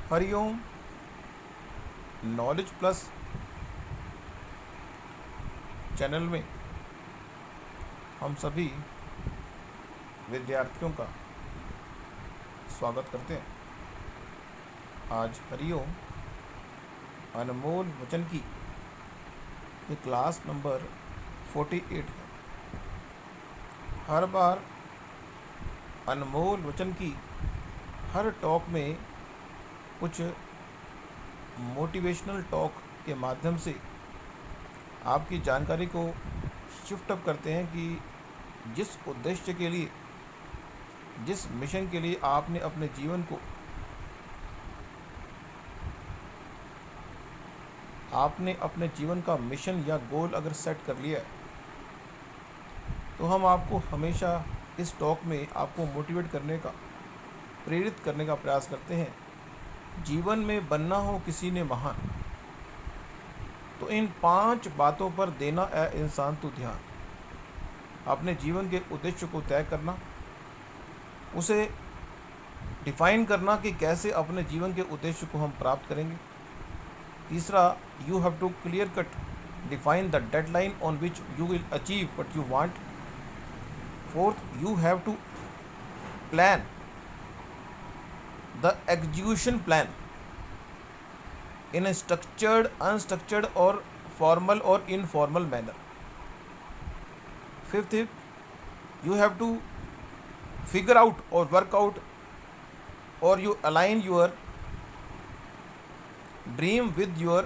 Hariom. Knowledge plus channel में हम सभी विद्यार्थियों का स्वागत करते हैं। आज हरिओम अनमोल वचन की ये क्लास नंबर 48 है। हर बार अनमोल वचन की हर टॉक में कुछ मोटिवेशनल टॉक के माध्यम से आपकी जानकारी को शिफ्ट अप करते हैं कि जिस उद्देश्य के लिए, जिस मिशन के लिए आपने अपने जीवन को, आपने अपने जीवन का मिशन या गोल अगर सेट कर लिया है, तो हम आपको हमेशा इस टॉक में आपको मोटिवेट करने का, प्रेरित करने का प्रयास करते हैं। जीवन में बनना हो किसी ने महान, तो इन 5 बातों पर देना है इंसान तू ध्यान। अपने जीवन के उद्देश्य को तय करना, उसे डिफाइन करना कि कैसे अपने जीवन के उद्देश्य को हम प्राप्त करेंगे। तीसरा, you have to clear cut define the deadline on which you will achieve what you want. Fourth, you have to plan the execution plan in a structured, unstructured or formal or informal manner. Fifth, you have to figure out or work out or you align your dream with your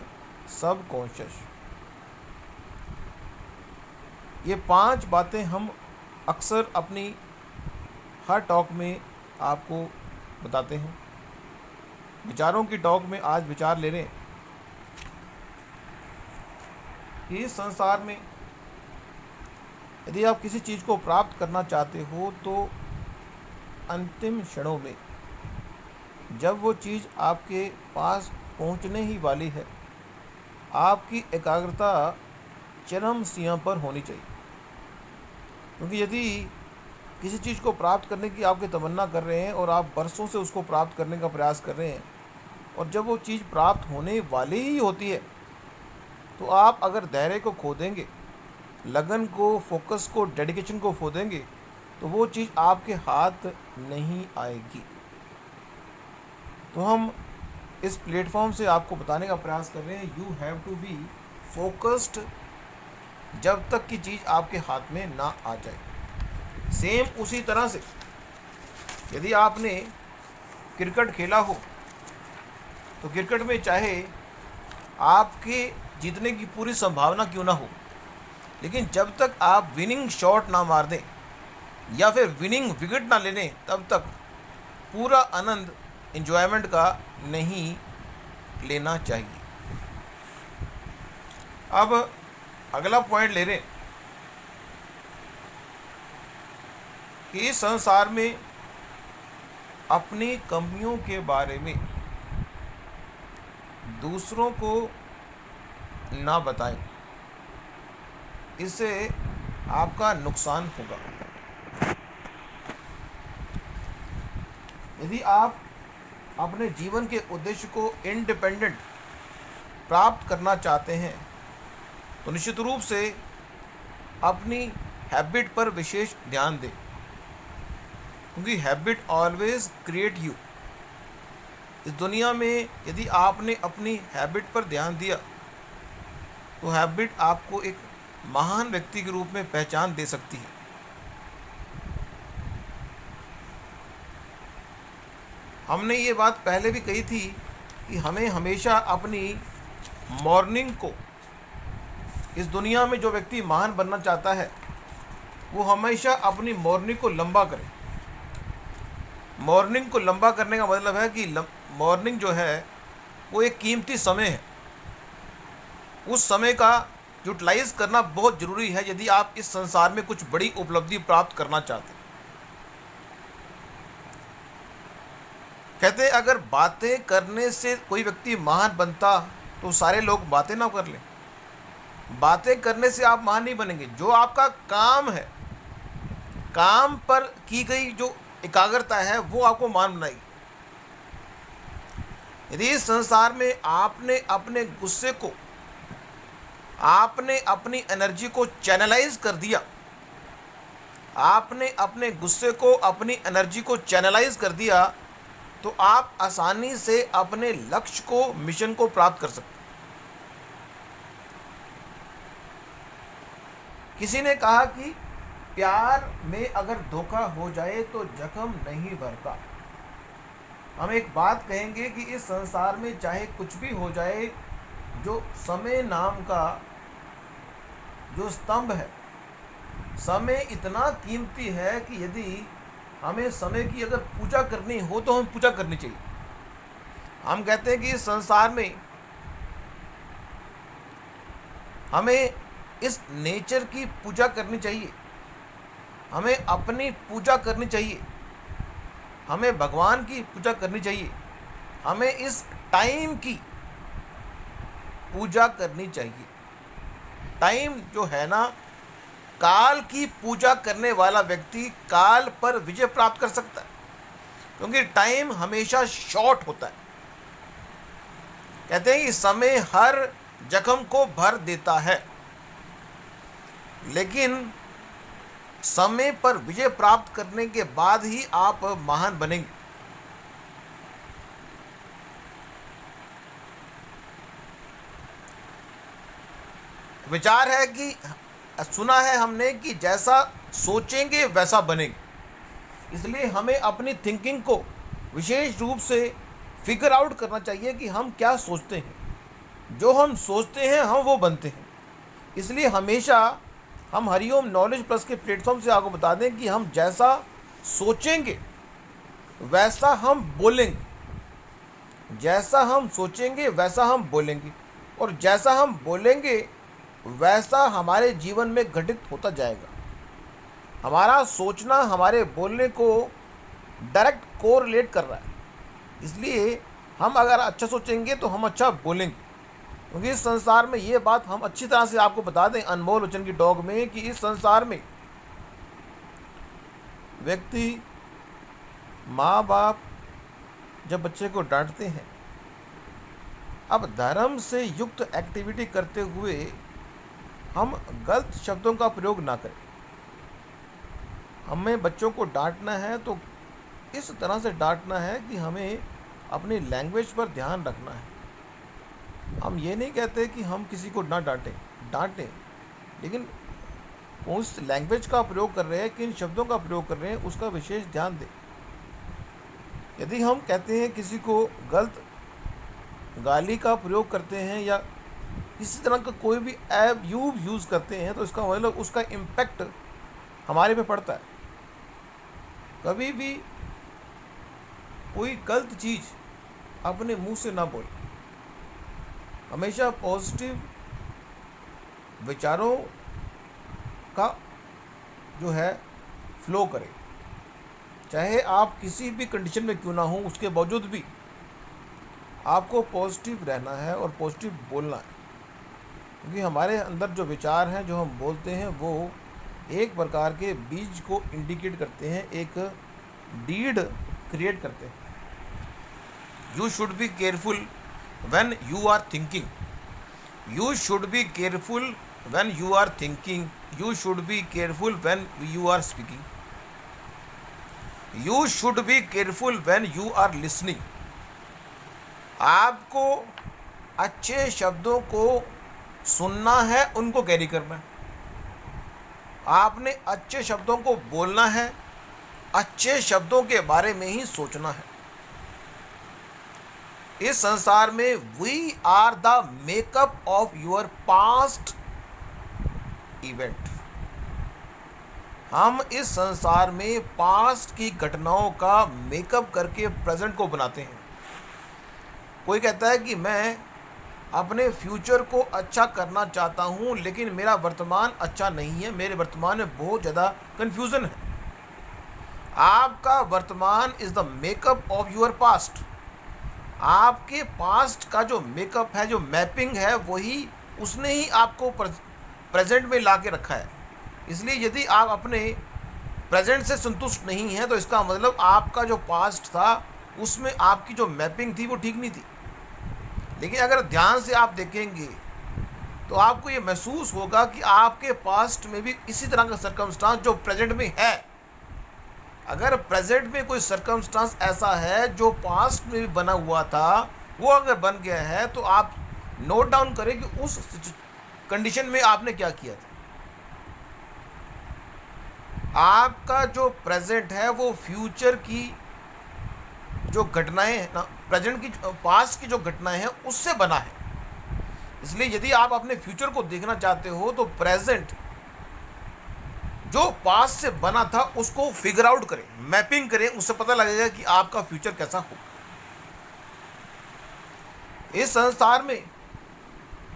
subconscious. ये 5 बातें हम अक्सर अपनी हर talk में आपको बताते हैं। विचारों की टॉक में आज विचार ले रहे हैं कि इस संसार में यदि आप किसी चीज़ को प्राप्त करना चाहते हो, तो अंतिम क्षणों में जब वो चीज़ आपके पास पहुंचने ही वाली है, आपकी एकाग्रता चरम सीमा पर होनी चाहिए। क्योंकि यदि किसी चीज़ को प्राप्त करने की आपकी तमन्ना कर रहे हैं और आप बरसों से उसको प्राप्त करने का प्रयास कर रहे हैं, और जब वो चीज़ प्राप्त होने वाली ही होती है, तो आप अगर धैर्य को खो देंगे, लगन को, फोकस को, डेडिकेशन को खो देंगे, तो वो चीज़ आपके हाथ नहीं आएगी। तो हम इस प्लेटफॉर्म से आपको बताने का प्रयास कर रहे हैं, you have to be focused जब तक कि चीज़ आपके हाथ में ना आ जाए। सेम उसी तरह से यदि आपने क्रिकेट खेला हो, तो क्रिकेट में चाहे आपके जीतने की पूरी संभावना क्यों ना हो, लेकिन जब तक आप विनिंग शॉट ना मार दें या फिर विनिंग विकेट ना ले लें, तब तक पूरा आनंद एंजॉयमेंट का नहीं लेना चाहिए। अब अगला पॉइंट ले रहे हैं कि इस संसार में अपनी कमियों के बारे में दूसरों को ना बताएं, इससे आपका नुकसान होगा। यदि आप अपने जीवन के उद्देश्य को इंडिपेंडेंट प्राप्त करना चाहते हैं, तो निश्चित रूप से अपनी हैबिट पर विशेष ध्यान दें, क्योंकि हैबिट ऑलवेज क्रिएट यू। इस दुनिया में यदि आपने अपनी हैबिट पर ध्यान दिया, तो हैबिट आपको एक महान व्यक्ति के रूप में पहचान दे सकती है। हमने ये बात पहले भी कही थी कि हमें हमेशा अपनी मॉर्निंग को, इस दुनिया में जो व्यक्ति महान बनना चाहता है, वो हमेशा अपनी मॉर्निंग को लंबा करे। मॉर्निंग को लंबा करने का मतलब है कि मॉर्निंग जो है वो एक कीमती समय है। उस समय का यूटिलाइज करना बहुत ज़रूरी है यदि आप इस संसार में कुछ बड़ी उपलब्धि प्राप्त करना चाहते हैं। कहते हैं अगर बातें करने से कोई व्यक्ति महान बनता, तो सारे लोग बातें ना कर लें। बातें करने से आप महान नहीं बनेंगे। जो आपका काम है, काम पर की गई जो एकाग्रता है, वो आपको महान बनाएगी। यदि इस संसार में आपने अपने गुस्से को, आपने अपनी एनर्जी को चैनलाइज कर दिया, आपने अपने गुस्से को, अपनी एनर्जी को चैनलाइज कर दिया, तो आप आसानी से अपने लक्ष्य को, मिशन को प्राप्त कर सकते हैं। किसी ने कहा कि प्यार में अगर धोखा हो जाए तो जख्म नहीं भरता। हम एक बात कहेंगे कि इस संसार में चाहे कुछ भी हो जाए, जो समय नाम का जो स्तंभ है, समय इतना कीमती है कि यदि हमें समय की अगर पूजा करनी हो तो हमें पूजा करनी चाहिए। हम कहते हैं कि इस संसार में हमें इस नेचर की पूजा करनी चाहिए, हमें अपनी पूजा करनी चाहिए, हमें भगवान की पूजा करनी चाहिए, हमें इस टाइम की पूजा करनी चाहिए। टाइम जो है ना, काल की पूजा करने वाला व्यक्ति काल पर विजय प्राप्त कर सकता है, क्योंकि टाइम हमेशा शॉर्ट होता है। कहते हैं कि समय हर जख्म को भर देता है, लेकिन समय पर विजय प्राप्त करने के बाद ही आप महान बनेंगे। विचार है कि सुना है हमने कि जैसा सोचेंगे वैसा बनेंगे। इसलिए हमें अपनी थिंकिंग को विशेष रूप से फिगर आउट करना चाहिए कि हम क्या सोचते हैं। जो हम सोचते हैं हम वो बनते हैं। इसलिए हमेशा हम हरिओम नॉलेज प्लस के प्लेटफॉर्म से आपको बता दें कि हम जैसा सोचेंगे वैसा हम बोलेंगे, जैसा हम सोचेंगे वैसा हम बोलेंगे, और जैसा हम बोलेंगे वैसा हमारे जीवन में घटित होता जाएगा। हमारा सोचना हमारे बोलने को डायरेक्ट कोरिलेट कर रहा है। इसलिए हम अगर अच्छा सोचेंगे तो हम अच्छा बोलेंगे, क्योंकि इस संसार में ये बात हम अच्छी तरह से आपको बता दें अनमोल वचन की टॉक में कि इस संसार में व्यक्ति, माँ बाप जब बच्चे को डांटते हैं, अब धर्म से युक्त एक्टिविटी करते हुए हम गलत शब्दों का प्रयोग ना करें। हमें बच्चों को डांटना है तो इस तरह से डांटना है कि हमें अपनी लैंग्वेज पर ध्यान रखना है। हम ये नहीं कहते कि हम किसी को ना डांटें, लेकिन उस लैंग्वेज का प्रयोग कर रहे हैं, किन शब्दों का प्रयोग कर रहे हैं, उसका विशेष ध्यान दें। यदि हम कहते हैं किसी को गलत गाली का प्रयोग करते हैं या किसी तरह का कोई भी ऐप यूज़ करते हैं, तो इसका मतलब उसका इम्पैक्ट हमारे पे पड़ता है। कभी भी कोई गलत चीज़ अपने मुंह से ना बोले। हमेशा पॉजिटिव विचारों का जो है फ्लो करें। चाहे आप किसी भी कंडीशन में क्यों ना हो, उसके बावजूद भी आपको पॉजिटिव रहना है और पॉजिटिव बोलना है, क्योंकि हमारे अंदर जो विचार हैं, जो हम बोलते हैं, वो एक प्रकार के बीज को इंडिकेट करते हैं, एक डीड क्रिएट करते हैं। You should be careful when you are thinking, you should be careful when you are thinking, you should be careful when you are speaking, you should be careful when you are listening। आपको अच्छे शब्दों को सुनना है, उनको carry करना है। आपने अच्छे शब्दों को बोलना है, अच्छे शब्दों के बारे में ही सोचना है। इस संसार में we are the makeup of your past event. हम इस संसार में पास्ट की घटनाओं का मेकअप करके प्रेजेंट को बनाते हैं। कोई कहता है कि मैं अपने फ्यूचर को अच्छा करना चाहता हूं, लेकिन मेरा वर्तमान अच्छा नहीं है, मेरे वर्तमान में बहुत ज़्यादा कन्फ्यूज़न है। आपका वर्तमान is the makeup of your past. आपके पास्ट का जो मेकअप है, जो मैपिंग है, वही उसने ही आपको प्रेजेंट में ला के रखा है। इसलिए यदि आप अपने प्रेजेंट से संतुष्ट नहीं हैं, तो इसका मतलब आपका जो पास्ट था उसमें आपकी जो मैपिंग थी वो ठीक नहीं थी। लेकिन अगर ध्यान से आप देखेंगे तो आपको ये महसूस होगा कि आपके पास्ट में भी इसी तरह का सर्कमस्टांस जो प्रेजेंट में है, अगर प्रेजेंट में कोई सर्कमस्टांस ऐसा है जो पास्ट में भी बना हुआ था, वो अगर बन गया है, तो आप नोट डाउन करें कि उस कंडीशन में आपने क्या किया था। आपका जो प्रेजेंट है वो फ्यूचर की जो घटनाएं हैं ना, प्रेजेंट की पास्ट की जो घटनाएं हैं उससे बना है। इसलिए यदि आप अपने फ्यूचर को देखना चाहते हो तो प्रेजेंट जो पास्ट से बना था उसको फिगर आउट करें, मैपिंग करें, उससे पता लगेगा कि आपका फ्यूचर कैसा होगा। इस संसार में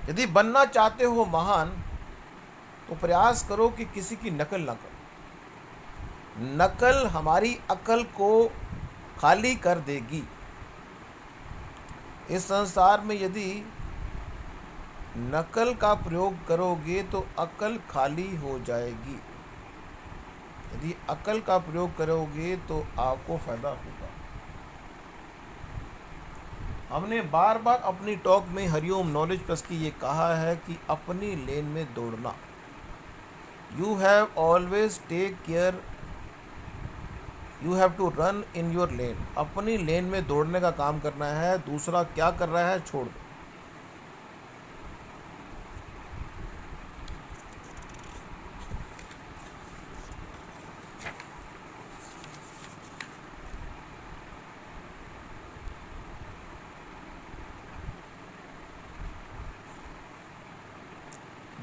यदि बनना चाहते हो महान, तो प्रयास करो कि किसी की नकल ना करो। नकल हमारी अकल को खाली कर देगी। इस संसार में यदि नकल का प्रयोग करोगे तो अकल खाली हो जाएगी। यदि अकल का प्रयोग करोगे तो आपको फायदा होगा। हमने बार बार अपनी टॉक में हरिओम नॉलेज प्लस की ये कहा है कि अपनी लेन में दौड़ना। You have always take care, you have to run in your lane. अपनी लेन में दौड़ने का काम करना है, दूसरा क्या कर रहा है छोड़ दो।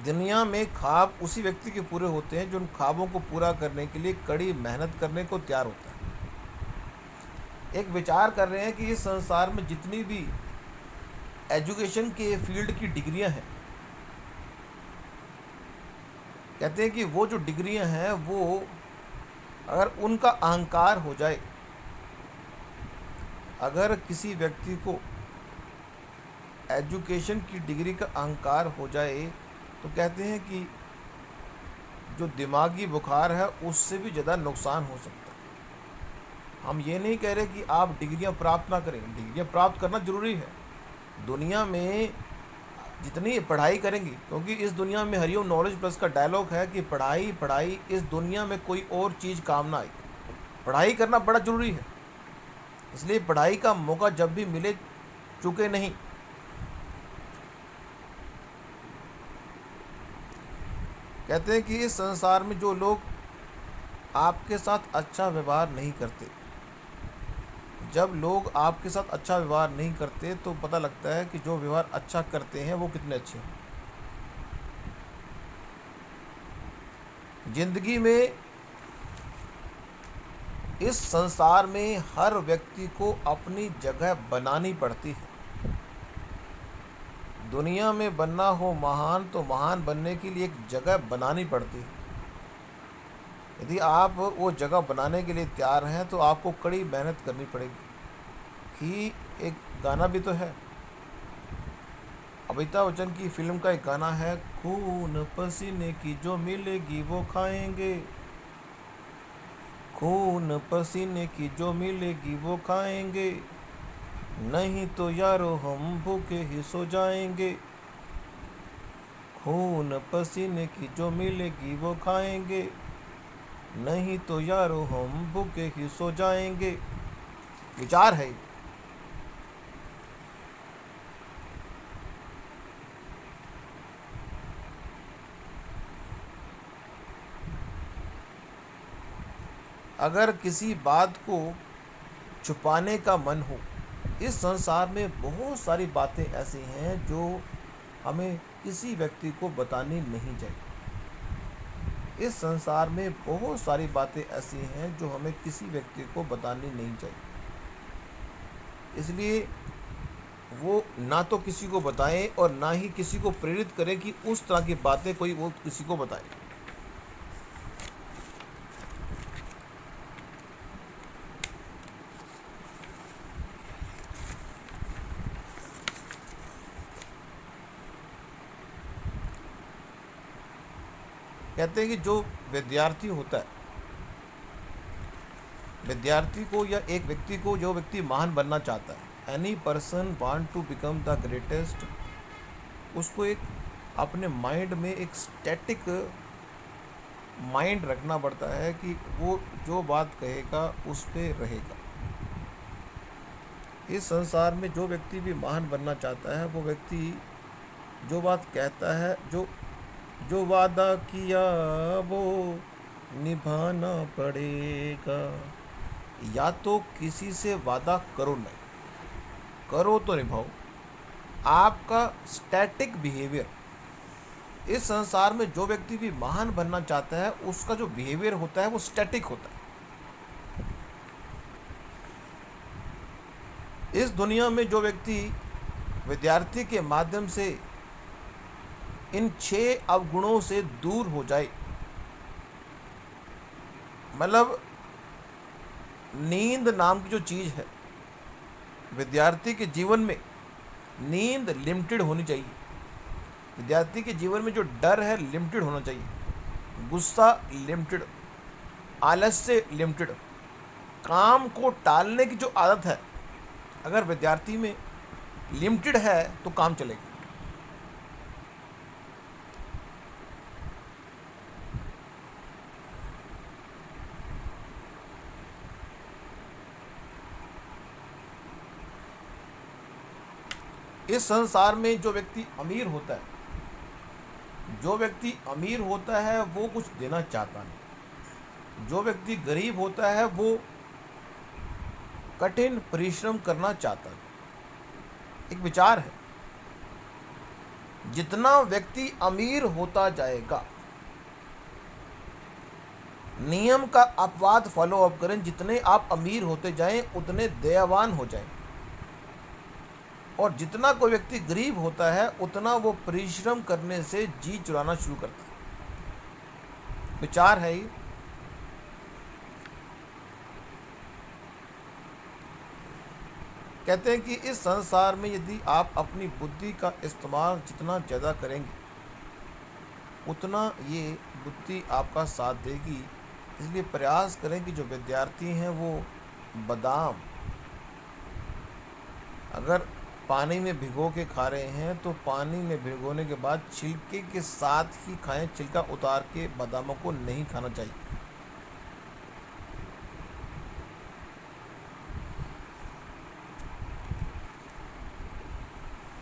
दुनिया में ख्वाब उसी व्यक्ति के पूरे होते हैं जो उन ख्वाबों को पूरा करने के लिए कड़ी मेहनत करने को तैयार होता है। एक विचार कर रहे हैं कि इस संसार में जितनी भी एजुकेशन के फील्ड की डिग्रियां हैं, कहते हैं कि वो जो डिग्रियां हैं वो अगर उनका अहंकार हो जाए, अगर किसी व्यक्ति को एजुकेशन की डिग्री का अहंकार हो जाए, तो कहते हैं कि जो दिमागी बुखार है उससे भी ज़्यादा नुकसान हो सकता है। हम ये नहीं कह रहे कि आप डिग्रियां प्राप्त ना करें, डिग्रियां प्राप्त करना ज़रूरी है। दुनिया में जितनी पढ़ाई करेंगे, क्योंकि इस दुनिया में हरिओम नॉलेज प्लस का डायलॉग है कि पढ़ाई पढ़ाई, इस दुनिया में कोई और चीज़ काम ना आए। पढ़ाई करना बड़ा ज़रूरी है, इसलिए पढ़ाई का मौका जब भी मिले चूके नहीं। कहते हैं कि इस संसार में जो लोग आपके साथ अच्छा व्यवहार नहीं करते, जब लोग आपके साथ अच्छा व्यवहार नहीं करते तो पता लगता है कि जो व्यवहार अच्छा करते हैं वो कितने अच्छे हैं। जिंदगी में, इस संसार में हर व्यक्ति को अपनी जगह बनानी पड़ती है। दुनिया में बनना हो महान, तो महान बनने के लिए एक जगह बनानी पड़ती है। यदि आप वो जगह बनाने के लिए तैयार हैं तो आपको कड़ी मेहनत करनी पड़ेगी। कि एक गाना भी तो है, अमिताभ बच्चन की फिल्म का एक गाना है, खून पसीने की जो मिलेगी वो खाएंगे, खून पसीने की जो मिलेगी वो खाएंगे, नहीं तो यारो हम भूखे ही सो जाएंगे। खून पसीने की जो मिलेगी वो खाएंगे, नहीं तो यारो हम भूखे ही सो जाएंगे। विचार है। अगर किसी बात को छुपाने का मन हो, इस संसार में बहुत सारी बातें ऐसी हैं जो हमें किसी व्यक्ति को बतानी नहीं चाहिए। इस संसार में बहुत सारी बातें ऐसी हैं जो हमें किसी व्यक्ति को बतानी नहीं चाहिए। इसलिए वो ना तो किसी को बताएं और ना ही किसी को प्रेरित करें कि उस तरह की बातें कोई वो किसी को बताए। कहते हैं कि जो विद्यार्थी होता है, विद्यार्थी को या एक व्यक्ति को, जो व्यक्ति महान बनना चाहता है, any person want to become the greatest, उसको एक अपने माइंड में एक स्टैटिक माइंड रखना पड़ता है कि वो जो बात कहेगा उस पे रहेगा। इस संसार में जो व्यक्ति भी महान बनना चाहता है, वो व्यक्ति जो बात कहता है, जो जो वादा किया वो निभाना पड़ेगा। या तो किसी से वादा करो नहीं, करो तो निभाओ। आपका स्टैटिक बिहेवियर, इस संसार में जो व्यक्ति भी महान बनना चाहता है उसका जो बिहेवियर होता है वो स्टैटिक होता है। इस दुनिया में जो व्यक्ति विद्यार्थी के माध्यम से इन 6 अवगुणों से दूर हो जाए, मतलब नींद नाम की जो चीज़ है, विद्यार्थी के जीवन में नींद लिमिटेड होनी चाहिए। विद्यार्थी के जीवन में जो डर है लिमिटेड होना चाहिए, गुस्सा लिमिटेड, आलस्य लिमिटेड, काम को टालने की जो आदत है अगर विद्यार्थी में लिमिटेड है तो काम चलेगा। इस संसार में जो व्यक्ति अमीर होता है, जो व्यक्ति अमीर होता है वो कुछ देना चाहता नहीं। जो व्यक्ति गरीब होता है वो कठिन परिश्रम करना चाहता है। एक विचार है, जितना व्यक्ति अमीर होता जाएगा, नियम का अपवाद फॉलो अप करें, जितने आप अमीर होते जाएं उतने दयावान हो जाएं। और जितना कोई व्यक्ति गरीब होता है उतना वो परिश्रम करने से जी चुराना शुरू करता है। विचार है ये। कहते हैं कि इस संसार में यदि आप अपनी बुद्धि का इस्तेमाल जितना ज़्यादा करेंगे उतना ये बुद्धि आपका साथ देगी। इसलिए प्रयास करें कि जो विद्यार्थी हैं वो बादाम अगर पानी में भिगो के खा रहे हैं तो पानी में भिगोने के बाद छिलके के साथ ही खाएं, छिलका उतार के बादामों को नहीं खाना चाहिए।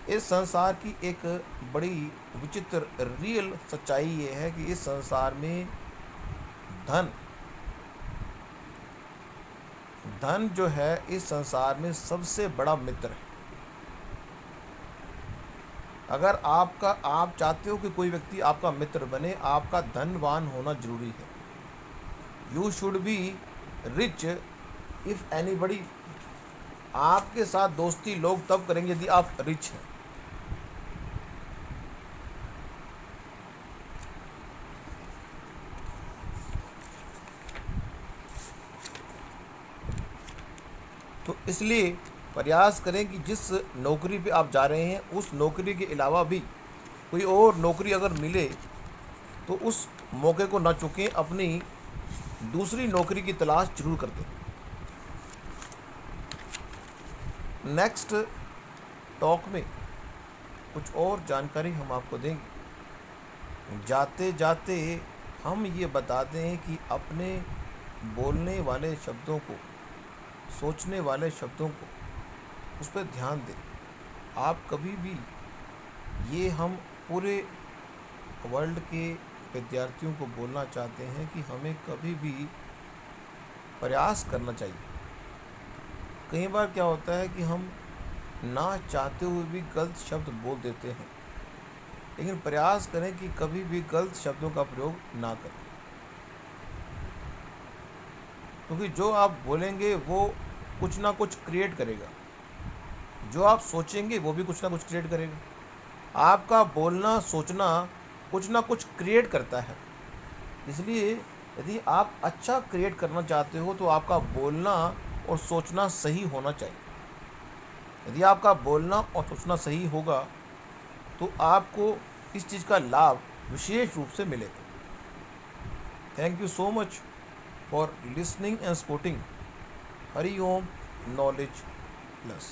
इस संसार की एक बड़ी विचित्र रियल सच्चाई ये है कि इस संसार में धन धन जो है इस संसार में सबसे बड़ा मित्र है। अगर आप चाहते हो कि कोई व्यक्ति आपका मित्र बने, आपका धनवान होना जरूरी है। You should be rich if anybody, आपके साथ दोस्ती लोग तब करेंगे यदि आप रिच हैं। तो इसलिए प्रयास करें कि जिस नौकरी पे आप जा रहे हैं उस नौकरी के अलावा भी कोई और नौकरी अगर मिले तो उस मौके को ना चूकें, अपनी दूसरी नौकरी की तलाश जरूर करते हैं। नेक्स्ट टॉक में कुछ और जानकारी हम आपको देंगे। जाते जाते हम ये बता दें कि अपने बोलने वाले शब्दों को, सोचने वाले शब्दों को, उस पर ध्यान दें। आप कभी भी, ये हम पूरे वर्ल्ड के विद्यार्थियों को बोलना चाहते हैं कि हमें कभी भी प्रयास करना चाहिए। कई बार क्या होता है कि हम ना चाहते हुए भी गलत शब्द बोल देते हैं, लेकिन प्रयास करें कि कभी भी गलत शब्दों का प्रयोग ना करें, क्योंकि जो आप बोलेंगे वो कुछ ना कुछ क्रिएट करेगा। जो आप सोचेंगे वो भी कुछ ना कुछ क्रिएट करेगा। आपका बोलना, सोचना कुछ ना कुछ क्रिएट करता है। इसलिए यदि आप अच्छा क्रिएट करना चाहते हो तो आपका बोलना और सोचना सही होना चाहिए। यदि आपका बोलना और सोचना सही होगा तो आपको इस चीज़ का लाभ विशेष रूप से मिलेगा। Thank you so much for listening and supporting Hari Om Knowledge plus.